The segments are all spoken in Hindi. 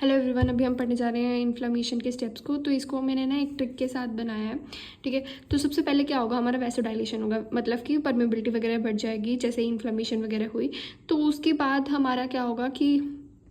हेलो एवरीवन, अभी हम पढ़ने जा रहे हैं इन्फ्लेमेशन के स्टेप्स को। तो इसको मैंने ना एक ट्रिक के साथ बनाया है। ठीक है, तो सबसे पहले क्या होगा, हमारा वैसोडाइलेशन होगा, मतलब कि परमेबिलिटी वगैरह बढ़ जाएगी जैसे इन्फ्लेमेशन वगैरह हुई। तो उसके बाद हमारा क्या होगा कि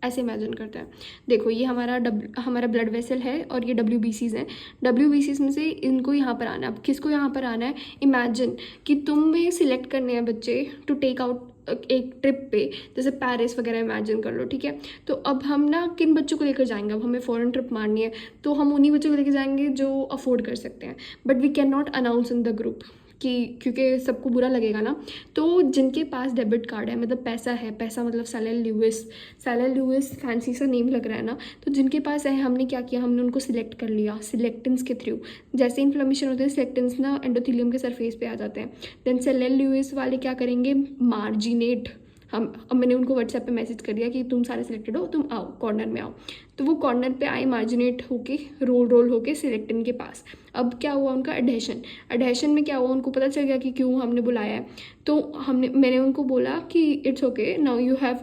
ऐसे इमेजिन करते हैं, देखो ये हमारा ब्लड वेसल है और ये WBCs हैं। WBCs में से इनको यहाँ पर आना है। अब किसको यहाँ पर आना है, इमेजिन कि तुम्हें सिलेक्ट करने हैं बच्चे टू टेक आउट एक ट्रिप पे, जैसे पेरिस वगैरह इमेजिन कर लो। ठीक है, तो अब हम ना किन बच्चों को लेकर जाएंगे, अब हमें फॉरेन ट्रिप मारनी है तो हम उन्हीं बच्चों को लेकर जाएंगे जो अफोर्ड कर सकते हैं। But we can not announce in the group कि क्योंकि सबको बुरा लगेगा ना। तो जिनके पास डेबिट कार्ड है, मतलब पैसा है, पैसा मतलब सैलर लुइस फैंसी सा नेम लग रहा है ना, तो जिनके पास है, हमने क्या किया, हमने उनको सिलेक्ट कर लिया सिलेक्टेंस के थ्रू। जैसे इन्फ्लेमेशन होते हैं, सिलेक्टेंस ना एंडोथेलियम के सरफेस पे आ जाते हैं। देन सैलर लुइस वाले क्या करेंगे, मार्जिनेट। अब मैंने उनको व्हाट्सएप पे मैसेज कर दिया कि तुम सारे सिलेक्टेड हो, तुम आओ कॉर्नर में आओ। तो वो कॉर्नर पे आए, मार्जिनेट होके रोल होके सिलेक्टिन के पास। अब क्या हुआ, उनका एडहेशन में क्या हुआ, उनको पता चल गया कि क्यों हमने बुलाया है। तो मैंने उनको बोला कि it's okay, now you have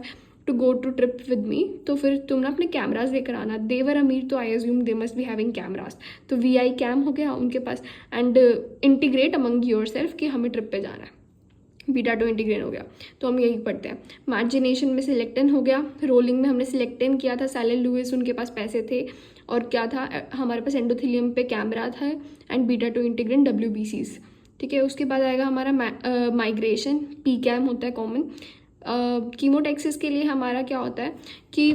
to go to trip with me. तो फिर तुम ना अपने कैमराज लेकर आना। देवर अमीर, तो I assume they must be having cameras. तो VI कैम हो गया उनके पास। And integrate among yourself कि हमें ट्रिप पे जाना है। बीटा 2 इंटीग्रेन हो गया। तो हम यही पढ़ते हैं। मार्जिनेशन में सिलेक्टिन हो गया, रोलिंग में हमने सिलेक्टिन किया था, सैलर लुइस उनके पास पैसे थे, और क्या था हमारे पास एंडोथेलियम पे कैमरा था, एंड बीटा 2 इंटीग्रेन WBCs। ठीक है, उसके बाद आएगा हमारा माइग्रेशन। PCAM होता है कॉमन। कीमोटेक्सिस के लिए हमारा क्या होता है कि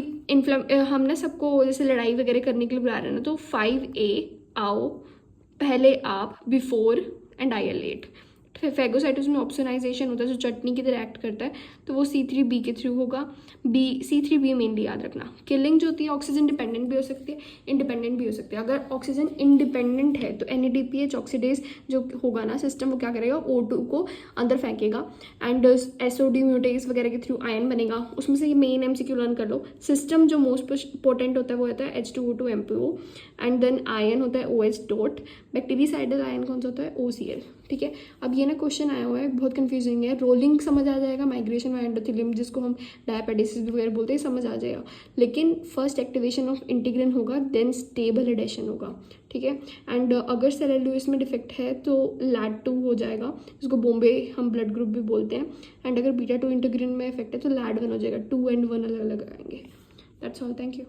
हमने सबको जैसे लड़ाई वगैरह करने के लिए बुला रहे हैं ना, तो 5A आओ, पहले आप, before and I let. Phagocytosis में ऑप्सोनाइजेशन होता है, जो चटनी की तरह एक्ट करता है, तो वो C3B के थ्रू होगा। C3B मेनली याद रखना। किलिंग जो होती है ऑक्सीजन डिपेंडेंट भी हो सकती है, इंडिपेंडेंट भी हो सकती है। अगर ऑक्सीजन इंडिपेंडेंट है तो NADPH ऑक्सीडेज जो होगा ना सिस्टम, वो क्या करेगा, O2 को अंदर फेंकेगा, एंड SOD म्यूटेज वगैरह के थ्रू आयन बनेगा। उसमें से ये मेन MCQ लर्न कर लो। सिस्टम जो मोस्ट पोटेंट होता है वो होता है H2O2 MPO, and then ion होता है OH डॉट। बैक्टीरियासाइडल आयन कौन सा होता है, OCl। ठीक है, अब ये ना क्वेश्चन आया हुआ है, बहुत कंफ्यूजिंग है। रोलिंग समझ आ जाएगा, माइग्रेशन व एंडोथेलियम जिसको हम डायपेडेसिस वगैरह बोलते हैं, समझ आ जाएगा। लेकिन फर्स्ट एक्टिवेशन ऑफ इंटीग्रिन होगा, देन स्टेबल एडेशन होगा। ठीक है, एंड अगर सैलर लुइस में डिफेक्ट है तो LAD2 हो जाएगा, जिसको बॉम्बे हम ब्लड ग्रुप भी बोलते हैं। एंड अगर बीटा 2 इंटीग्रिन में इफेक्ट है तो LAD1 हो जाएगा। 2 and 1 अलग अलग आएंगे। That's all, thank you.